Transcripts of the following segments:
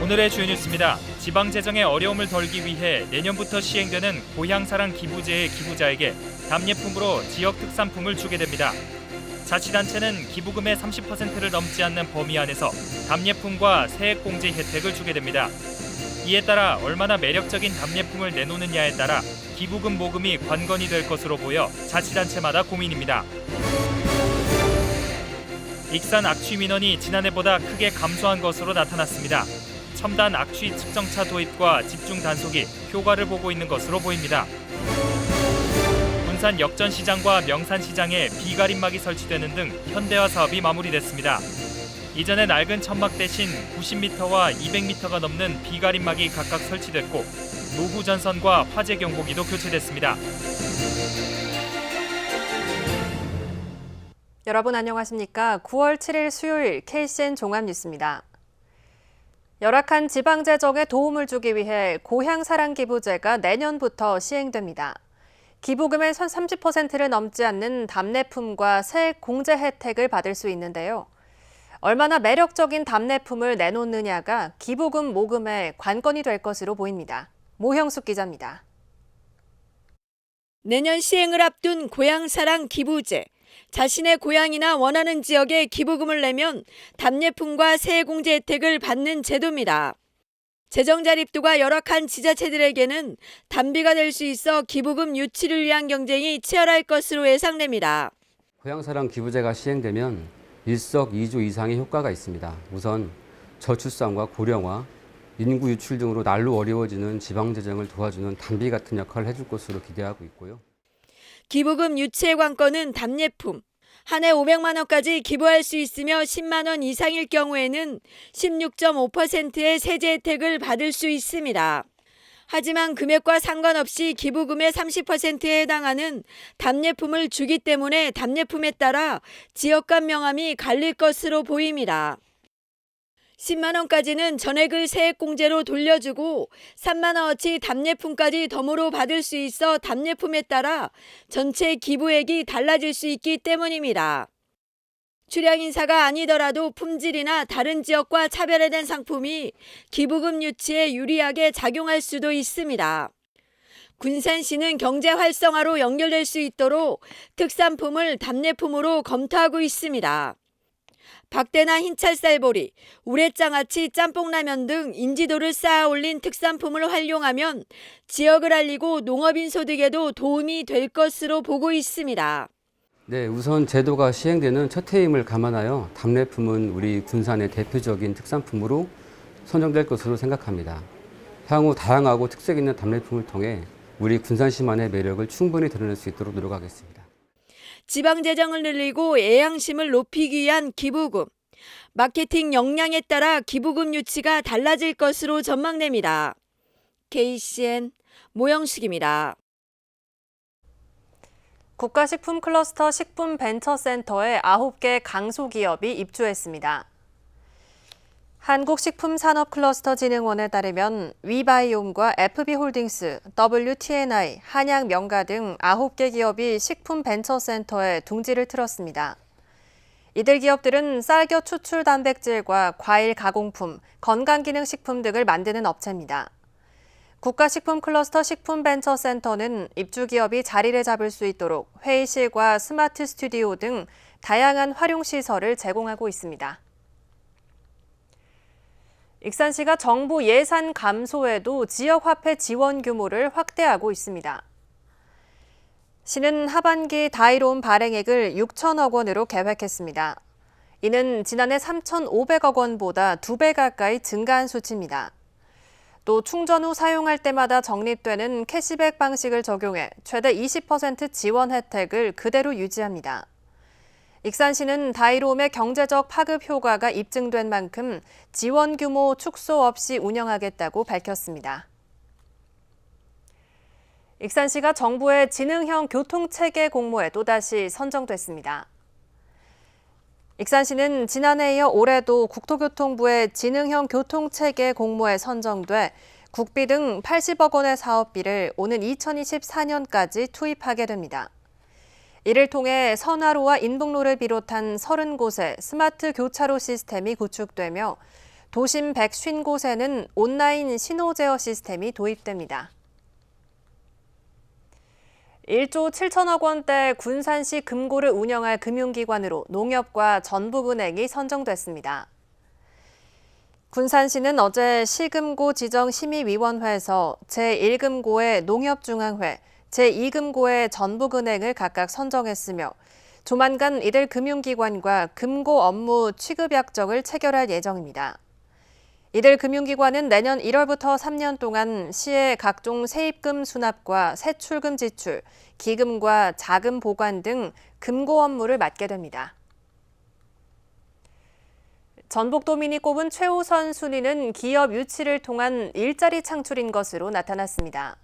오늘의 주요 뉴스입니다. 지방 재정의 어려움을 덜기 위해 내년부터 시행되는 고향사랑 기부제의 기부자에게 답례품으로 지역 특산품을 주게 됩니다. 자치단체는 기부금의 30%를 넘지 않는 범위 안에서 답례품과 세액공제 혜택을 주게 됩니다. 이에 따라 얼마나 매력적인 답례품을 내놓느냐에 따라 기부금 모금이 관건이 될 것으로 보여 자치단체마다 고민입니다. 익산 악취 민원이 지난해보다 크게 감소한 것으로 나타났습니다. 첨단 악취 측정차 도입과 집중 단속이 효과를 보고 있는 것으로 보입니다. 군산 역전시장과 명산시장에 비가림막이 설치되는 등 현대화 사업이 마무리됐습니다. 이전에 낡은 천막 대신 90m와 200m가 넘는 비가림막이 각각 설치됐고 노후 전선과 화재 경보기도 교체됐습니다. 여러분 안녕하십니까? 9월 7일 수요일 KCN 종합뉴스입니다. 열악한 지방재정에 도움을 주기 위해 고향사랑기부제가 내년부터 시행됩니다. 기부금의 30%를 넘지 않는 답례품과 세액 공제 혜택을 받을 수 있는데요. 얼마나 매력적인 답례품을 내놓느냐가 기부금 모금의 관건이 될 것으로 보입니다. 모형숙 기자입니다. 내년 시행을 앞둔 고향사랑 기부제. 자신의 고향이나 원하는 지역에 기부금을 내면 답례품과 세액공제 혜택을 받는 제도입니다. 재정 자립도가 열악한 지자체들에게는 단비가 될 수 있어 기부금 유치를 위한 경쟁이 치열할 것으로 예상됩니다. 고향사랑 기부제가 시행되면 일석이조 이상의 효과가 있습니다. 우선 저출산과 고령화, 인구 유출 등으로 날로 어려워지는 지방재정을 도와주는 단비 같은 역할을 해줄 것으로 기대하고 있고요. 기부금 유치의 관건은 답례품. 한 해 500만 원까지 기부할 수 있으며 10만 원 이상일 경우에는 16.5%의 세제 혜택을 받을 수 있습니다. 하지만 금액과 상관없이 기부금의 30%에 해당하는 답례품을 주기 때문에 답례품에 따라 지역 간 명함이 갈릴 것으로 보입니다. 10만 원까지는 전액을 세액공제로 돌려주고 3만 원어치 답례품까지 덤으로 받을 수 있어 답례품에 따라 전체 기부액이 달라질 수 있기 때문입니다. 출향 인사가 아니더라도 품질이나 다른 지역과 차별화된 상품이 기부금 유치에 유리하게 작용할 수도 있습니다. 군산시는 경제 활성화로 연결될 수 있도록 특산품을 답례품으로 검토하고 있습니다. 박대나 흰찰쌀보리, 우레장아찌, 짬뽕라면 등 인지도를 쌓아 올린 특산품을 활용하면 지역을 알리고 농업인 소득에도 도움이 될 것으로 보고 있습니다. 네, 우선 제도가 시행되는 첫 해임을 감안하여 답례품은 우리 군산의 대표적인 특산품으로 선정될 것으로 생각합니다. 향후 다양하고 특색 있는 답례품을 통해 우리 군산시만의 매력을 충분히 드러낼 수 있도록 노력하겠습니다. 지방재정을 늘리고 애양심을 높이기 위한 기부금. 마케팅 역량에 따라 기부금 유치가 달라질 것으로 전망됩니다. KCN 모형숙입니다. 국가식품클러스터 식품벤처센터에 9개 강소기업이 입주했습니다. 한국식품산업클러스터진흥원에 따르면 위바이옴과 FB홀딩스, WTNI, 한양명가 등 9개 기업이 식품벤처센터에 둥지를 틀었습니다. 이들 기업들은 쌀겨 추출 단백질과 과일 가공품, 건강기능식품 등을 만드는 업체입니다. 국가식품클러스터 식품벤처센터는 입주기업이 자리를 잡을 수 있도록 회의실과 스마트 스튜디오 등 다양한 활용시설을 제공하고 있습니다. 익산시가 정부 예산 감소에도 지역화폐 지원 규모를 확대하고 있습니다. 시는 하반기 다이로운 발행액을 6천억 원으로 계획했습니다. 이는 지난해 3,500억 원보다 2배 가까이 증가한 수치입니다. 또 충전 후 사용할 때마다 적립되는 캐시백 방식을 적용해 최대 20% 지원 혜택을 그대로 유지합니다. 익산시는 다이로움의 경제적 파급 효과가 입증된 만큼 지원 규모 축소 없이 운영하겠다고 밝혔습니다. 익산시가 정부의 지능형 교통체계 공모에 또다시 선정됐습니다. 익산시는 지난해에 이어 올해도 국토교통부의 지능형 교통체계 공모에 선정돼 국비 등 80억 원의 사업비를 오는 2024년까지 투입하게 됩니다. 이를 통해 선화로와 인북로를 비롯한 30곳에 스마트 교차로 시스템이 구축되며 도심 150곳에는 온라인 신호 제어 시스템이 도입됩니다. 1조 7천억 원대 군산시 금고를 운영할 금융기관으로 농협과 전북은행이 선정됐습니다. 군산시는 어제 시금고 지정심의위원회에서 제1금고의 농협중앙회, 제2금고의 전북은행을 각각 선정했으며 조만간 이들 금융기관과 금고 업무 취급 약정을 체결할 예정입니다. 이들 금융기관은 내년 1월부터 3년 동안 시의 각종 세입금 수납과 세출금 지출, 기금과 자금 보관 등 금고 업무를 맡게 됩니다. 전북도민이 꼽은 최우선 순위는 기업 유치를 통한 일자리 창출인 것으로 나타났습니다.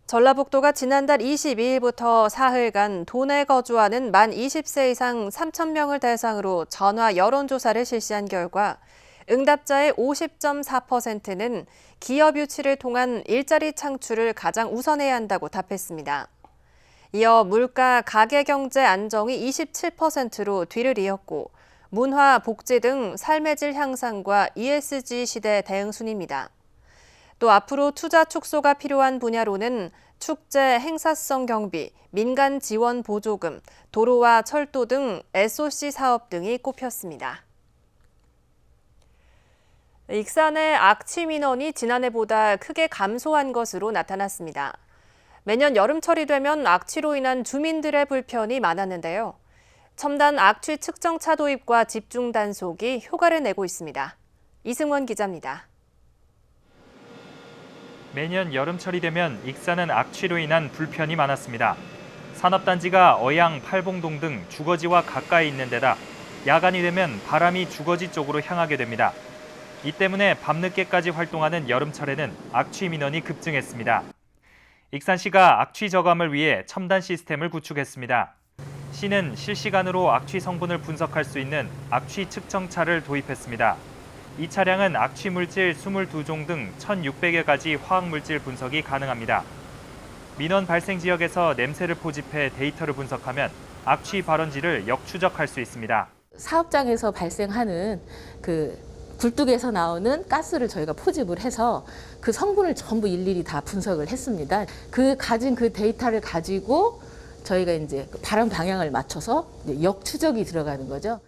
전라북도가 지난달 22일부터 사흘간 도내 거주하는 만 20세 이상 3,000명을 대상으로 전화 여론조사를 실시한 결과 응답자의 50.4%는 기업 유치를 통한 일자리 창출을 가장 우선해야 한다고 답했습니다. 이어 물가, 가계 경제 안정이 27%로 뒤를 이었고 문화, 복지 등 삶의 질 향상과 ESG 시대 대응 순입니다. 또 앞으로 투자 축소가 필요한 분야로는 축제, 행사성 경비, 민간 지원 보조금, 도로와 철도 등 SOC 사업 등이 꼽혔습니다. 익산의 악취 민원이 지난해보다 크게 감소한 것으로 나타났습니다. 매년 여름철이 되면 악취로 인한 주민들의 불편이 많았는데요. 첨단 악취 측정차 도입과 집중 단속이 효과를 내고 있습니다. 이승원 기자입니다. 매년 여름철이 되면 익산은 악취로 인한 불편이 많았습니다. 산업단지가 어양, 팔봉동 등 주거지와 가까이 있는 데다 야간이 되면 바람이 주거지 쪽으로 향하게 됩니다. 이 때문에 밤늦게까지 활동하는 여름철에는 악취 민원이 급증했습니다. 익산시가 악취 저감을 위해 첨단 시스템을 구축했습니다. 시는 실시간으로 악취 성분을 분석할 수 있는 악취 측정차를 도입했습니다. 이 차량은 악취 물질 22종 등 1,600여 가지 화학 물질 분석이 가능합니다. 민원 발생 지역에서 냄새를 포집해 데이터를 분석하면 악취 발원지를 역추적할 수 있습니다. 사업장에서 발생하는 굴뚝에서 나오는 가스를 저희가 포집을 해서 그 성분을 전부 일일이 다 분석을 했습니다. 가진 그 데이터를 가지고 저희가 이제 바람 방향을 맞춰서 역추적이 들어가는 거죠.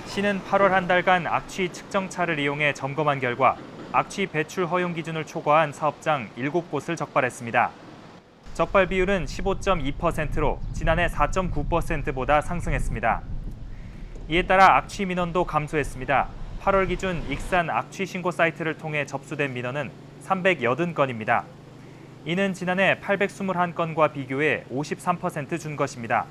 시는 8월 한 달간 악취 측정차를 이용해 점검한 결과 악취 배출 허용 기준을 초과한 사업장 7곳을 적발했습니다. 적발 비율은 15.2%로 지난해 4.9%보다 상승했습니다. 이에 따라 악취 민원도 감소했습니다. 8월 기준 익산 악취 신고 사이트를 통해 접수된 민원은 380건입니다. 이는 지난해 821건과 비교해 53% 준 것입니다.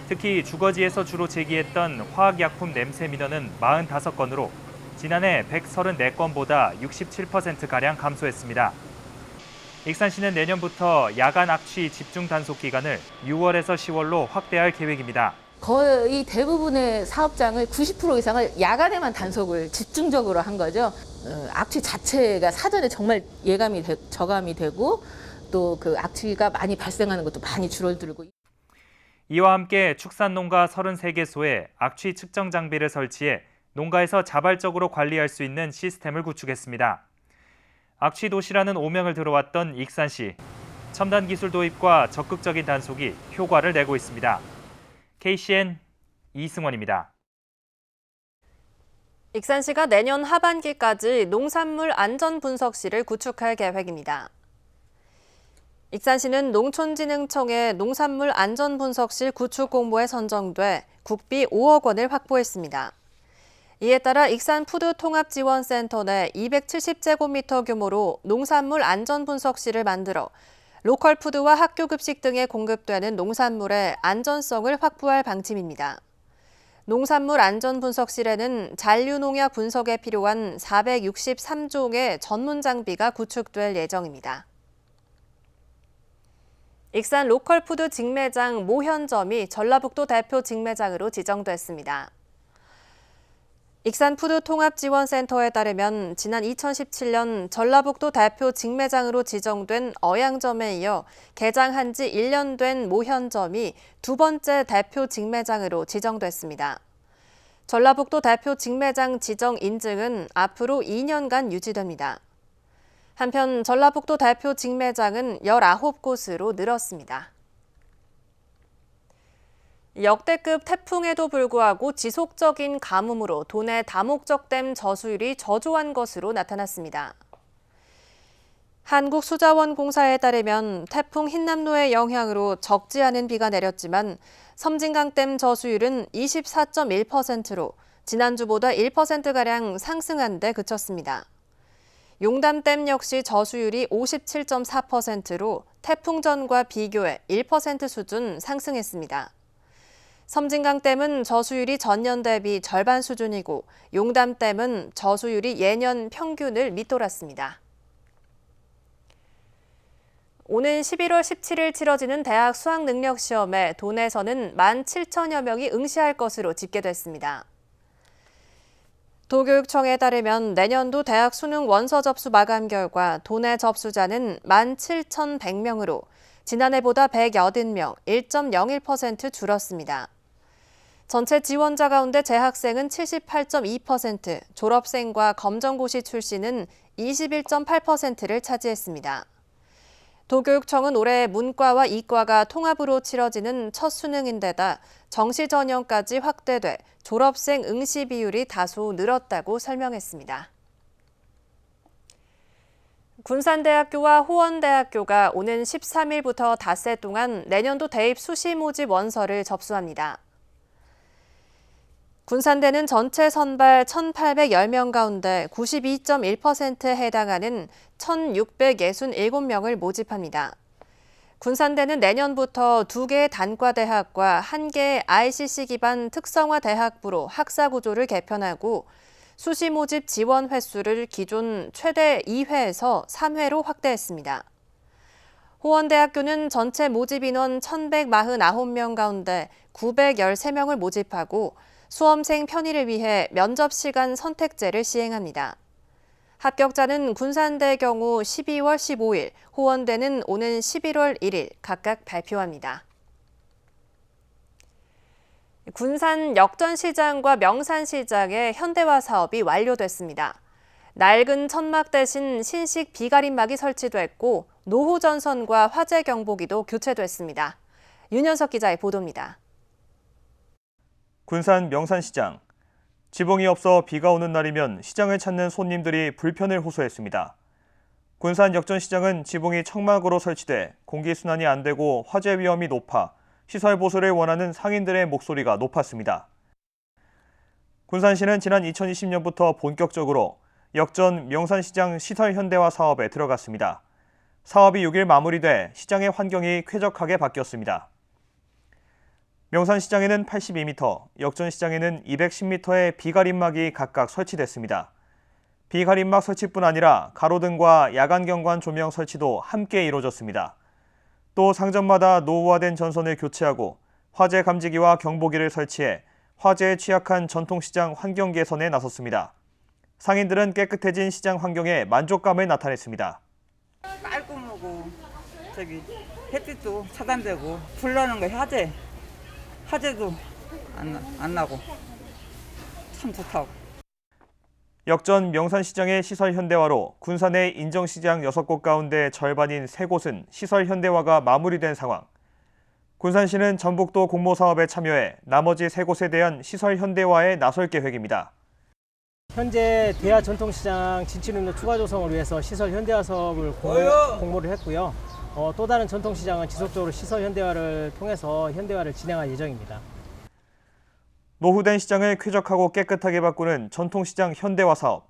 특히 주거지에서 주로 제기했던 화학약품 냄새 민원은 45건으로 지난해 134건보다 67%가량 감소했습니다. 익산시는 내년부터 야간 악취 집중 단속 기간을 6월에서 10월로 확대할 계획입니다. 거의 대부분의 사업장을 90% 이상을 야간에만 단속을 집중적으로 한 거죠. 악취 자체가 사전에 정말 저감이 되고 또 그 악취가 많이 발생하는 것도 많이 줄어들고. 이와 함께 축산농가 33개소에 악취 측정 장비를 설치해 농가에서 자발적으로 관리할 수 있는 시스템을 구축했습니다. 악취 도시라는 오명을 들어왔던 익산시. 첨단 기술 도입과 적극적인 단속이 효과를 내고 있습니다. KCN 이승원입니다. 익산시가 내년 하반기까지 농산물 안전분석실을 구축할 계획입니다. 익산시는 농촌진흥청의 농산물 안전분석실 구축 공모에 선정돼 국비 5억 원을 확보했습니다. 이에 따라 익산푸드통합지원센터 내 270제곱미터 규모로 농산물 안전분석실을 만들어 로컬푸드와 학교급식 등에 공급되는 농산물의 안전성을 확보할 방침입니다. 농산물 안전분석실에는 잔류농약 분석에 필요한 463종의 전문 장비가 구축될 예정입니다. 익산 로컬푸드 직매장 모현점이 전라북도 대표 직매장으로 지정됐습니다. 익산푸드통합지원센터에 따르면 지난 2017년 전라북도 대표 직매장으로 지정된 어양점에 이어 개장한 지 1년 된 모현점이 두 번째 대표 직매장으로 지정됐습니다. 전라북도 대표 직매장 지정 인증은 앞으로 2년간 유지됩니다. 한편 전라북도 대표 직매장은 19곳으로 늘었습니다. 역대급 태풍에도 불구하고 지속적인 가뭄으로 도내 다목적댐 저수율이 저조한 것으로 나타났습니다. 한국수자원공사에 따르면 태풍 흰남노의 영향으로 적지 않은 비가 내렸지만 섬진강댐 저수율은 24.1%로 지난주보다 1%가량 상승한 데 그쳤습니다. 용담댐 역시 저수율이 57.4%로 태풍 전과 비교해 1% 수준 상승했습니다. 섬진강댐은 저수율이 전년 대비 절반 수준이고 용담댐은 저수율이 예년 평균을 밑돌았습니다. 오는 11월 17일 치러지는 대학 수학능력시험에 도내에서는 17,000여 명이 응시할 것으로 집계됐습니다. 도교육청에 따르면 내년도 대학 수능 원서 접수 마감 결과 도내 접수자는 17,100명으로 지난해보다 180명, 1.01% 줄었습니다. 전체 지원자 가운데 재학생은 78.2%, 졸업생과 검정고시 출신은 21.8%를 차지했습니다. 도교육청은 올해 문과와 이과가 통합으로 치러지는 첫 수능인데다 정시 전형까지 확대돼 졸업생 응시 비율이 다소 늘었다고 설명했습니다. 군산대학교와 호원대학교가 오는 13일부터 닷새 동안 내년도 대입 수시 모집 원서를 접수합니다. 군산대는 전체 선발 1,810명 가운데 92.1%에 해당하는 1,667명을 모집합니다. 군산대는 내년부터 2개의 단과대학과 1개의 ICC 기반 특성화 대학부로 학사 구조를 개편하고 수시 모집 지원 횟수를 기존 최대 2회에서 3회로 확대했습니다. 호원대학교는 전체 모집 인원 1,149명 가운데 913명을 모집하고 수험생 편의를 위해 면접 시간 선택제를 시행합니다. 합격자는 군산대의 경우 12월 15일, 호원대는 오는 11월 1일 각각 발표합니다. 군산 역전시장과 명산시장의 현대화 사업이 완료됐습니다. 낡은 천막 대신 신식 비가림막이 설치됐고 노후 전선과 화재 경보기도 교체됐습니다. 윤현석 기자의 보도입니다. 군산 명산시장. 지붕이 없어 비가 오는 날이면 시장을 찾는 손님들이 불편을 호소했습니다. 군산 역전시장은 지붕이 청막으로 설치돼 공기순환이 안 되고 화재 위험이 높아 시설 보수를 원하는 상인들의 목소리가 높았습니다. 군산시는 지난 2020년부터 본격적으로 역전 명산시장 시설 현대화 사업에 들어갔습니다. 사업이 6일 마무리돼 시장의 환경이 쾌적하게 바뀌었습니다. 명산시장에는 82m, 역전시장에는 210m의 비가림막이 각각 설치됐습니다. 비가림막 설치뿐 아니라 가로등과 야간 경관 조명 설치도 함께 이루어졌습니다. 또 상점마다 노후화된 전선을 교체하고 화재 감지기와 경보기를 설치해 화재에 취약한 전통시장 환경 개선에 나섰습니다. 상인들은 깨끗해진 시장 환경에 만족감을 나타냈습니다. 깔끔하고 햇빛도 차단되고 불 나는 거 화재도 안 나고 참 좋다고. 역전 명산시장의 시설 현대화로 군산의 인정시장 6곳 가운데 절반인 3곳은 시설 현대화가 마무리된 상황. 군산시는 전북도 공모사업에 참여해 나머지 3곳에 대한 시설 현대화에 나설 계획입니다. 현재 대하 전통시장 진출입로 추가 조성을 위해서 시설 현대화 사업을 공모를 했고요. 또 다른 전통시장은 지속적으로 시설 현대화를 통해서 현대화를 진행할 예정입니다. 노후된 시장을 쾌적하고 깨끗하게 바꾸는 전통시장 현대화 사업.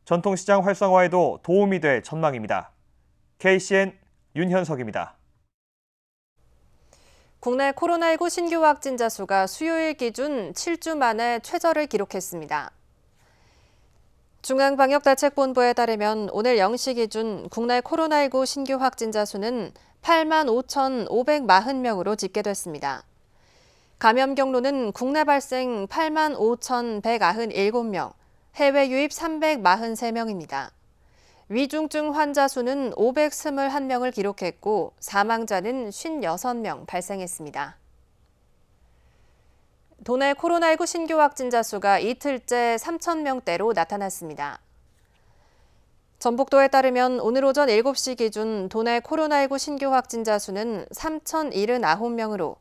전통시장 활성화에도 도움이 될 전망입니다. KCN 윤현석입니다. 국내 코로나19 신규 확진자 수가 수요일 기준 7주 만에 최저를 기록했습니다. 중앙방역대책본부에 따르면 오늘 0시 기준 국내 코로나19 신규 확진자 수는 85,540명으로 집계됐습니다. 감염 경로는 국내 발생 85,197명, 해외 유입 343명입니다. 위중증 환자 수는 521명을 기록했고 사망자는 56명 발생했습니다. 도내 코로나19 신규 확진자 수가 이틀째 3,000명대로 나타났습니다. 전북도에 따르면 오늘 오전 7시 기준 도내 코로나19 신규 확진자 수는 3,079명으로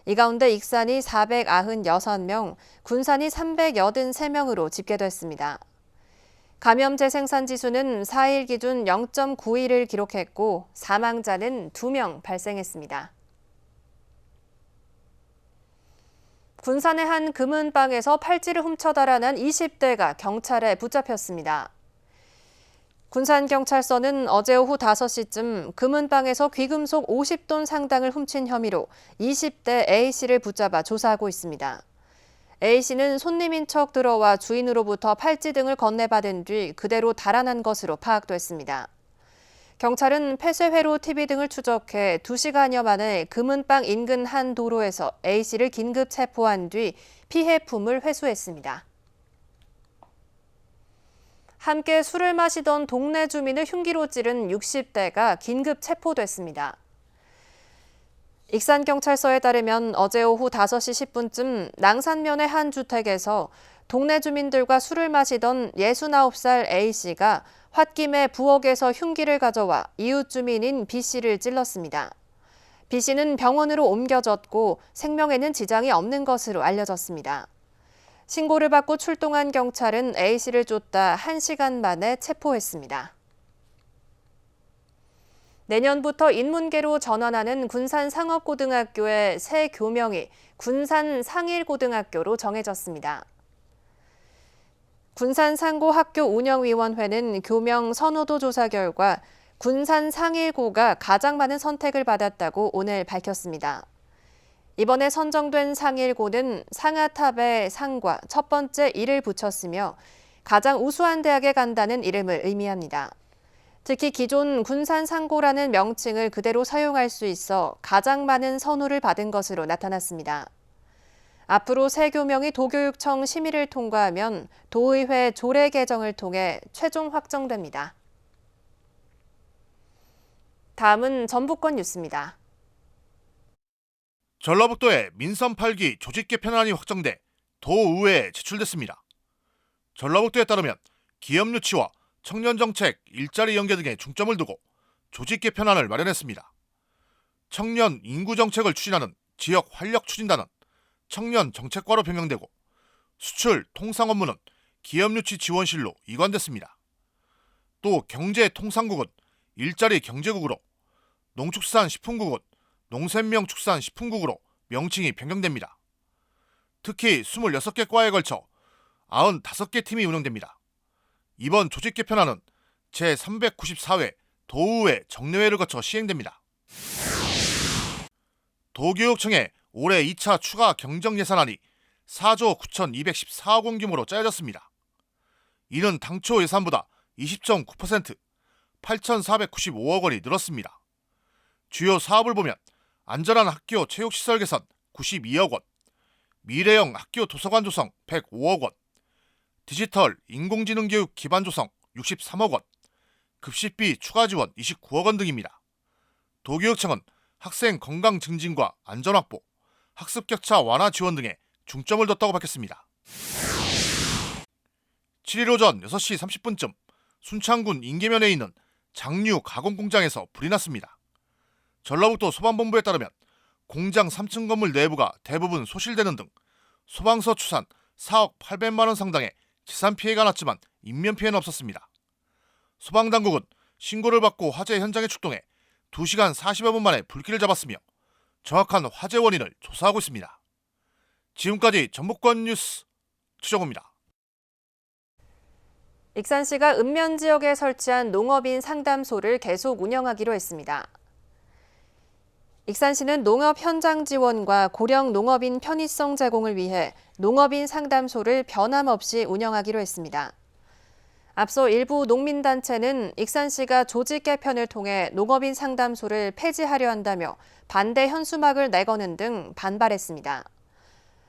이 가운데 익산이 496명, 군산이 383명으로 집계됐습니다. 감염 재생산 지수는 4일 기준 0.91을 기록했고 사망자는 2명 발생했습니다. 군산의 한 금은방에서 팔찌를 훔쳐 달아난 20대가 경찰에 붙잡혔습니다. 군산경찰서는 어제 오후 5시쯤 금은방에서 귀금속 50돈 상당을 훔친 혐의로 20대 A씨를 붙잡아 조사하고 있습니다. A씨는 손님인 척 들어와 주인으로부터 팔찌 등을 건네받은 뒤 그대로 달아난 것으로 파악됐습니다. 경찰은 폐쇄회로 TV 등을 추적해 2시간여 만에 금은방 인근 한 도로에서 A씨를 긴급 체포한 뒤 피해품을 회수했습니다. 함께 술을 마시던 동네 주민을 흉기로 찌른 60대가 긴급 체포됐습니다. 익산경찰서에 따르면 어제 오후 5시 10분쯤 낭산면의 한 주택에서 동네 주민들과 술을 마시던 69살 A씨가 홧김에 부엌에서 흉기를 가져와 이웃 주민인 B씨를 찔렀습니다. B씨는 병원으로 옮겨졌고 생명에는 지장이 없는 것으로 알려졌습니다. 신고를 받고 출동한 경찰은 A씨를 쫓다 1시간 만에 체포했습니다. 내년부터 인문계로 전환하는 군산 상업고등학교의 새 교명이 군산 상일고등학교로 정해졌습니다. 군산 상고학교운영위원회는 교명 선호도 조사 결과 군산 상일고가 가장 많은 선택을 받았다고 오늘 밝혔습니다. 이번에 선정된 상일고는 상아탑의 상과 첫 번째 일을 붙였으며 가장 우수한 대학에 간다는 이름을 의미합니다. 특히 기존 군산 상고라는 명칭을 그대로 사용할 수 있어 가장 많은 선호를 받은 것으로 나타났습니다. 앞으로 새 교명이 도교육청 심의를 통과하면 도의회 조례 개정을 통해 최종 확정됩니다. 다음은 전북권 뉴스입니다. 전라북도에 민선 8기 조직 개편안이 확정돼 도의회에 제출됐습니다. 전라북도에 따르면 기업 유치와 청년 정책, 일자리 연계 등에 중점을 두고 조직 개편안을 마련했습니다. 청년 인구 정책을 추진하는 지역 활력 추진단은 청년 정책과로 변경되고 수출, 통상 업무는 기업 유치 지원실로 이관됐습니다. 또 경제통상국은 일자리 경제국으로, 농축산식품국은 농생명축산식품국으로 명칭이 변경됩니다. 특히 26개 과에 걸쳐 95개 팀이 운영됩니다. 이번 조직 개편안은 제394회 도의회 정례회를 거쳐 시행됩니다. 도교육청의 올해 2차 추가 경정 예산안이 4조 9,214억 원 규모로 짜여졌습니다. 이는 당초 예산보다 20.9%, 8,495억 원이 늘었습니다. 주요 사업을 보면 안전한 학교 체육시설 개선 92억 원, 미래형 학교 도서관 조성 105억 원, 디지털 인공지능 교육 기반 조성 63억 원, 급식비 추가 지원 29억 원 등입니다. 도교육청은 학생 건강 증진과 안전 확보, 학습 격차 완화 지원 등에 중점을 뒀다고 밝혔습니다. 7일 오전 6시 30분쯤 순창군 인계면에 있는 장류 가공 공장에서 불이 났습니다. 전라북도 소방본부에 따르면 공장 3층 건물 내부가 대부분 소실되는 등 소방서 추산 4억 800만 원 상당의 재산 피해가 났지만 인면 피해는 없었습니다. 소방당국은 신고를 받고 화재 현장에 출동해 2시간 40여 분 만에 불길을 잡았으며 정확한 화재 원인을 조사하고 있습니다. 지금까지 전북권 뉴스 최정호입니다. 익산시가 읍면 지역에 설치한 농업인 상담소를 계속 운영하기로 했습니다. 익산시는 농업 현장 지원과 고령 농업인 편의성 제공을 위해 농업인 상담소를 변함없이 운영하기로 했습니다. 앞서 일부 농민단체는 익산시가 조직 개편을 통해 농업인 상담소를 폐지하려 한다며 반대 현수막을 내거는 등 반발했습니다.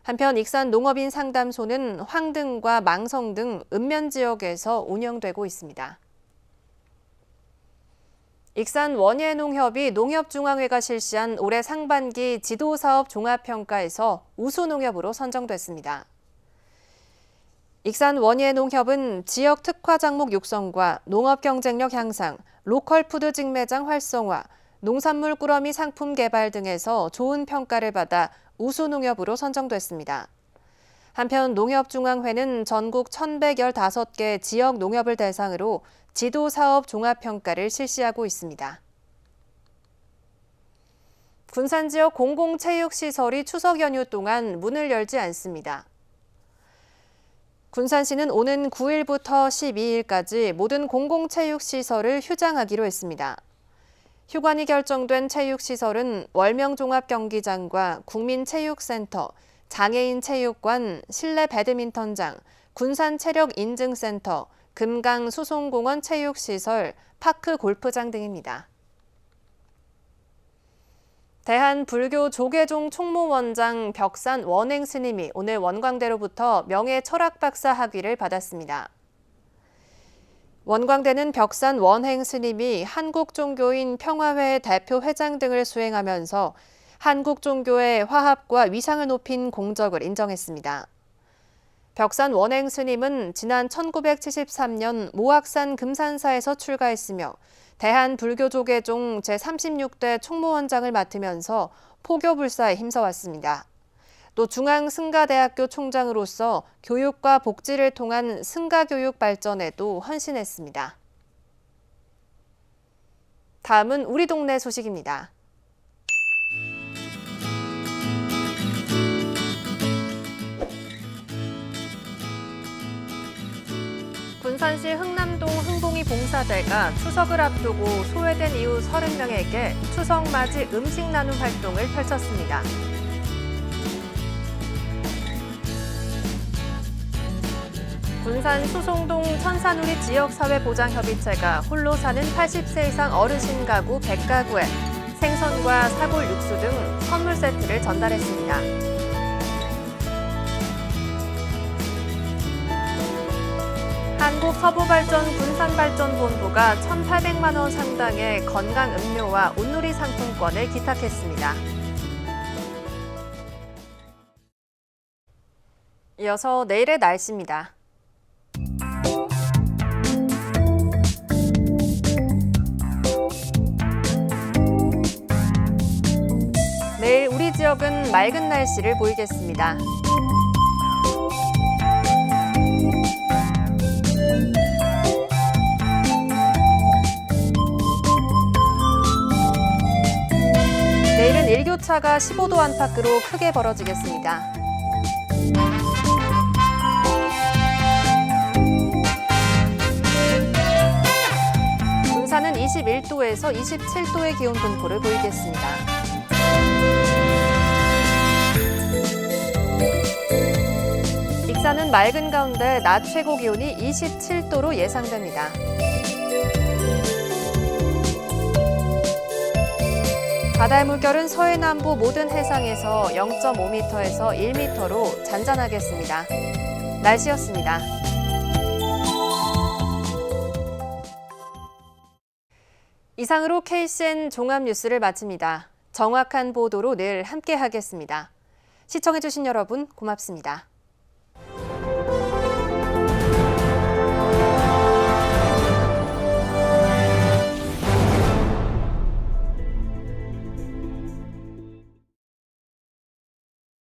한편 익산 농업인 상담소는 황등과 망성 등 읍면 지역에서 운영되고 있습니다. 익산 원예농협이 농협중앙회가 실시한 올해 상반기 지도사업 종합평가에서 우수농협으로 선정됐습니다. 익산 원예농협은 지역 특화 작목 육성과 농업 경쟁력 향상, 로컬 푸드 직매장 활성화, 농산물 꾸러미 상품 개발 등에서 좋은 평가를 받아 우수농협으로 선정됐습니다. 한편 농협중앙회는 전국 1,115개 지역 농협을 대상으로 지도사업 종합평가를 실시하고 있습니다. 군산 지역 공공체육시설이 추석 연휴 동안 문을 열지 않습니다. 군산시는 오는 9일부터 12일까지 모든 공공체육시설을 휴장하기로 했습니다. 휴관이 결정된 체육시설은 월명종합경기장과 국민체육센터, 장애인체육관, 실내 배드민턴장, 군산체력인증센터, 금강수송공원 체육시설, 파크 골프장 등입니다. 대한불교조계종 총무원장 벽산 원행 스님이 오늘 원광대로부터 명예철학박사 학위를 받았습니다. 원광대는 벽산 원행 스님이 한국종교인 평화회 대표 회장 등을 수행하면서 한국 종교의 화합과 위상을 높인 공적을 인정했습니다. 벽산 원행 스님은 지난 1973년 모악산 금산사에서 출가했으며 대한불교조계종 제36대 총무원장을 맡으면서 포교불사에 힘써왔습니다. 또 중앙승가대학교 총장으로서 교육과 복지를 통한 승가교육 발전에도 헌신했습니다. 다음은 우리 동네 소식입니다. 군산시 흥남동 흥봉이 봉사대가 추석을 앞두고 소외된 이웃 30명에게 추석 맞이 음식 나눔 활동을 펼쳤습니다. 군산 수송동 천산우리 지역사회보장협의체가 홀로 사는 80세 이상 어르신 가구 100가구에 생선과 사골 육수 등 선물 세트를 전달했습니다. 한국서부발전 군산발전본부가 1,800만 원 상당의 건강음료와 온누리 상품권을 기탁했습니다. 이어서 내일의 날씨입니다. 내일 우리 지역은 맑은 날씨를 보이겠습니다. 내일은 일교차가 15도 안팎으로 크게 벌어지겠습니다. 군산은 21도에서 27도의 기온 분포를 보이겠습니다. 익산은 맑은 가운데 낮 최고 기온이 27도로 예상됩니다. 바다의 물결은 서해남부 모든 해상에서 0.5m에서 1m로 잔잔하겠습니다. 날씨였습니다. 이상으로 KCN 종합뉴스를 마칩니다. 정확한 보도로 늘 함께하겠습니다. 시청해주신 여러분 고맙습니다.